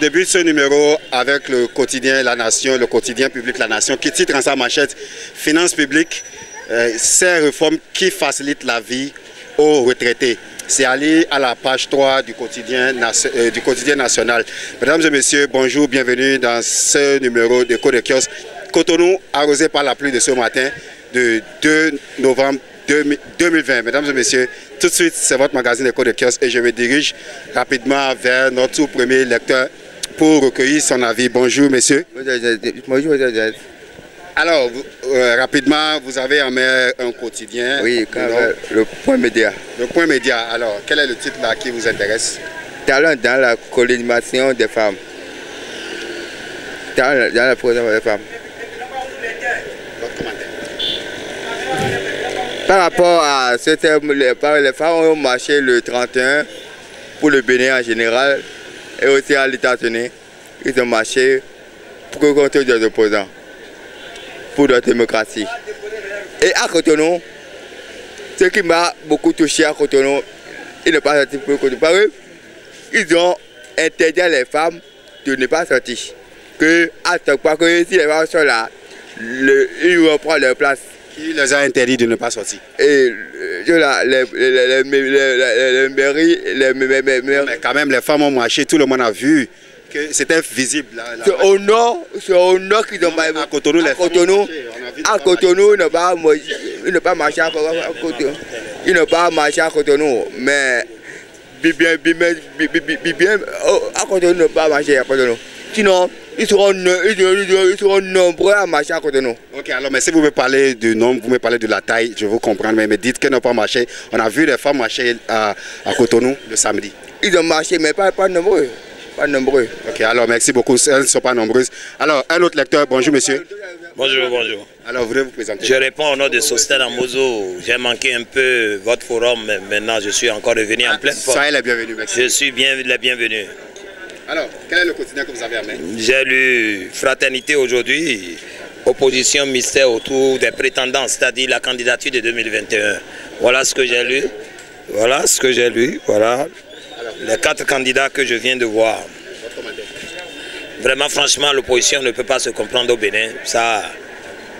débute ce numéro avec le quotidien La Nation, le quotidien public La Nation, qui titre en sa manchette « Finances publiques, ces réformes qui facilitent la vie aux retraités ». C'est allé à la page 3 du quotidien national. Mesdames et messieurs, bonjour, bienvenue dans ce numéro de Côte de Kiosque. Cotonou arrosé par la pluie de ce matin, de 2 novembre 2020. Mesdames et messieurs, tout de suite, c'est votre magazine Côte de Kiosque et je me dirige rapidement vers notre tout premier lecteur pour recueillir son avis. Bonjour, messieurs. Bonjour, Alors, rapidement, vous avez en main un quotidien. oui, le Point Média. Le Point Média. Alors, quel est le titre là qui vous intéresse? Talent dans la colonisation des femmes. Talent dans la colonisation des femmes. Votre commentaire. Par rapport à ce terme, les femmes ont marché le 31 pour le Bénin en général et aussi à l'États-Unis. Ils ont marché pour contre des opposants, pour la démocratie. Et à Cotonou, ce qui m'a beaucoup touché à Cotonou, il n'est pas sorti pour Cotonou. Parce qu'ils ont interdit à les femmes de ne pas sortir. Que à chaque fois que si les femmes sont là, ils vont prendre leur place. Qui les a interdit de ne pas sortir? Et les mairies, Mais quand même, les femmes ont marché, tout le monde a vu que c'était visible. C'est au nord qu'ils ont marché. À Cotonou, les femmes ont marché. À Cotonou, ils n'ont pas marché à Cotonou. Ils n'ont pas marché à Cotonou. Mais bien, à Cotonou, ils n'ont pas marché à Cotonou. Sinon, ils seront nombreux à marcher à Cotonou. Ok, alors, mais si vous me parlez du nombre, vous me parlez de la taille, je vous comprends, mais me dites qu'elles n'ont pas marché. On a vu les femmes marcher à Cotonou le samedi. Ils ont marché, mais pas nombreux. Pas nombreux. Ok, alors merci beaucoup. Elles ne sont pas nombreuses. Alors, un autre lecteur, bonjour monsieur. Bonjour, bonjour. Alors, vous voulez vous présenter? Je réponds au nom de Sosten Amozo. J'ai manqué un peu votre forum, mais maintenant je suis encore revenu en pleine forme. Soyez les bienvenus, merci. Je suis les bienvenus. Alors, quel est le quotidien que vous avez en main? J'ai lu Fraternité aujourd'hui, opposition mystère autour des prétendants, c'est-à-dire la candidature de 2021. Voilà ce que j'ai lu. Voilà ce que j'ai lu. Voilà les 4 candidats que je viens de voir. Vraiment, franchement, l'opposition ne peut pas se comprendre au Bénin. Ça,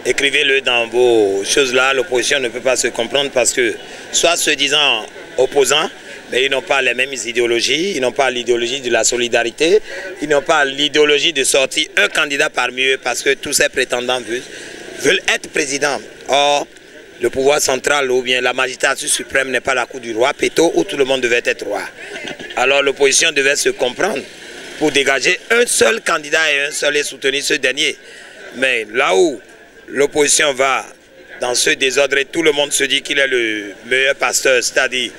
écrivez-le dans vos choses-là. L'opposition ne peut pas se comprendre parce que, soit se disant opposants, mais ils n'ont pas les mêmes idéologies, ils n'ont pas l'idéologie de la solidarité, ils n'ont pas l'idéologie de sortir un candidat parmi eux parce que tous ces prétendants veulent être présidents. Or, le pouvoir central ou bien la magistrature suprême n'est pas la cour du roi Péto où tout le monde devait être roi. Alors l'opposition devait se comprendre pour dégager un seul candidat et un seul et soutenir ce dernier. Mais là où l'opposition va dans ce désordre et tout le monde se dit qu'il est le meilleur pasteur, c'est-à-dire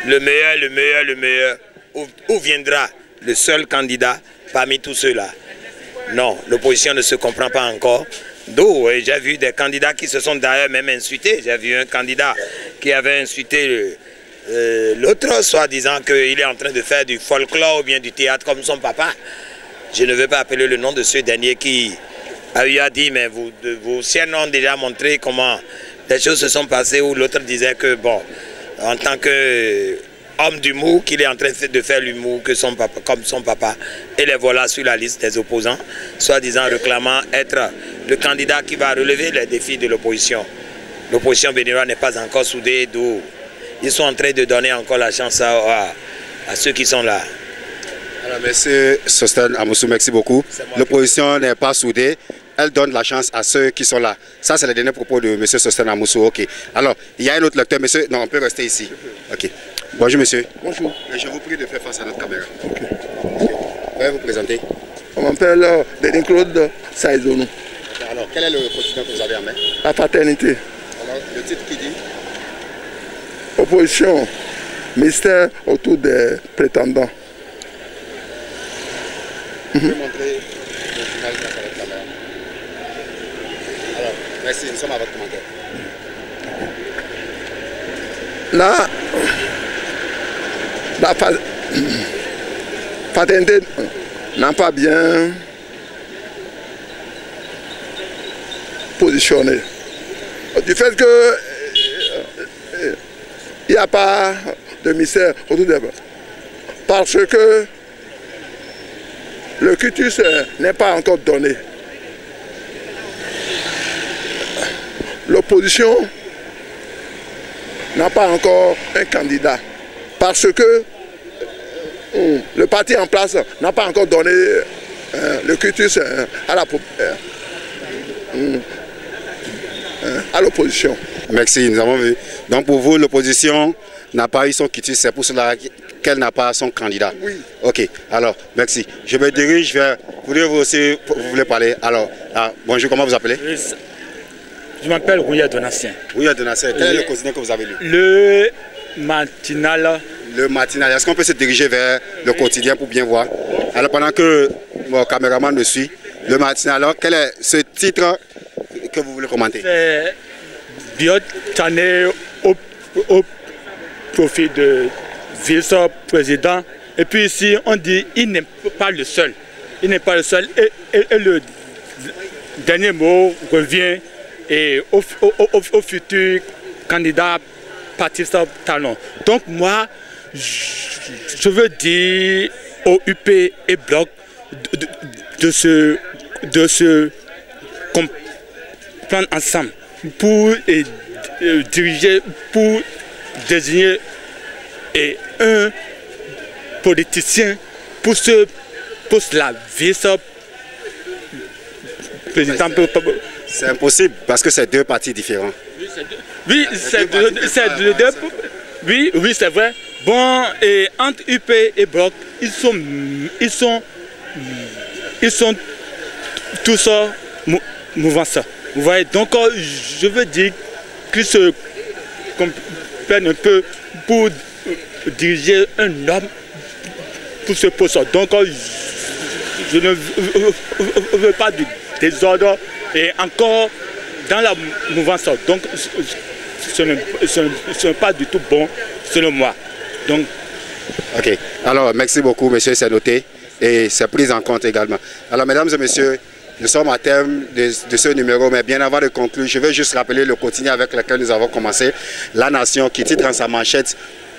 le meilleur, où viendra le seul candidat parmi tous ceux-là? Non, l'opposition ne se comprend pas encore. D'où j'ai vu des candidats qui se sont d'ailleurs même insultés. J'ai vu un candidat qui avait insulté l'autre, soi-disant qu'il est en train de faire du folklore ou bien du théâtre comme son papa. Je ne veux pas appeler le nom de ce dernier qui a eu à dire, mais vos siennes ont déjà montré comment les choses se sont passées, où l'autre disait que, bon, en tant qu'homme d'humour, qu'il est en train de faire l'humour comme son papa. Et les voilà sur la liste des opposants, soi-disant réclamant être le candidat qui va relever les défis de l'opposition. L'opposition béninoise n'est pas encore soudée, d'où ils sont en train de donner encore la chance à ceux qui sont là. Alors, monsieur Sosten Amozo, merci beaucoup. L'opposition n'est pas soudée. Elle donne la chance à ceux qui sont là. Ça, c'est le dernier propos de M. Sosten Amozo. Ok. Alors, il y a un autre lecteur, monsieur. Non, on peut rester ici. Ok. Bonjour, monsieur. Bonjour. Je vous prie de faire face à notre caméra. Ok. Vous pouvez vous présenter? On m'appelle Denis Claude Saïzonou. Alors, quel est le quotidien que vous avez en main? La fraternité. Alors, le titre qui dit? Opposition. Mystère autour des prétendants. Vous pouvez montrer le journal face à votre caméra. Alors, merci. Nous sommes à votre commentaire. La fraternité n'a pas bien positionné. Du fait que il n'y a pas de mystère autour des... Parce que le quitus n'est pas encore donné. L'opposition n'a pas encore un candidat parce que le parti en place n'a pas encore donné le quitus à l'opposition. Merci, nous avons vu. Donc pour vous, l'opposition n'a pas eu son quitus, c'est pour cela qu'elle n'a pas son candidat. Oui. Ok, alors, merci. Je me dirige vers... Vous voulez parler? Alors, bonjour, comment vous appelez? Je m'appelle Rouya Donatien. Rouya Donatien, quel est le quotidien que vous avez lu? Le matinal. Le matinal, est-ce qu'on peut se diriger vers le quotidien pour bien voir? Alors pendant que mon caméraman me suit, le matinal, alors quel est ce titre que vous voulez commenter? C'est Biotané au profit de vice-président. Et puis ici, on dit il n'est pas le seul. Il n'est pas le seul. Et le dernier mot revient au futur candidat Baptiste Talon. Donc moi, je veux dire au UP et Bloc de se comprendre ensemble pour diriger, pour désigner un politicien pour ce poste-là, vice-président. C'est impossible parce que c'est deux partis différents. Oui, c'est deux. Oui, c'est vrai. Bon, et entre UP et Bloc, ils sont tous mouvants. Vous voyez, donc je veux dire qu'ils se comprennent un peu pour diriger un homme pour ce poste. Donc je ne veux pas du désordre et encore dans la mouvance. Donc ce n'est pas du tout bon selon moi. Donc, ok, alors merci beaucoup monsieur, c'est noté et c'est pris en compte également. Alors mesdames et messieurs, nous sommes à terme de ce numéro, mais bien avant de conclure, je vais juste rappeler le quotidien avec lequel nous avons commencé. La Nation qui titre en sa manchette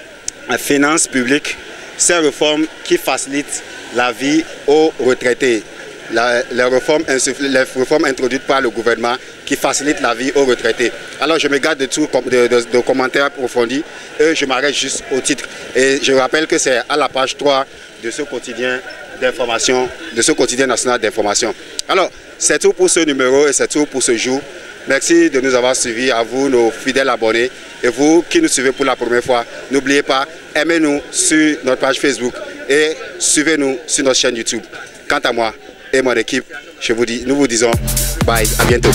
« Finances publiques, ces réformes qui facilitent la vie aux retraités ». Les réformes introduites par le gouvernement qui facilitent la vie aux retraités. Alors je me garde de commentaires approfondis et je m'arrête juste au titre. Et je rappelle que c'est à la page 3 de ce quotidien d'information, de ce quotidien national d'information. Alors c'est tout pour ce numéro et c'est tout pour ce jour. Merci de nous avoir suivis, à vous nos fidèles abonnés et vous qui nous suivez pour la première fois. N'oubliez pas, aimez-nous sur notre page Facebook et suivez-nous sur notre chaîne YouTube. Quant à moi et mon équipe, nous vous disons bye, à bientôt.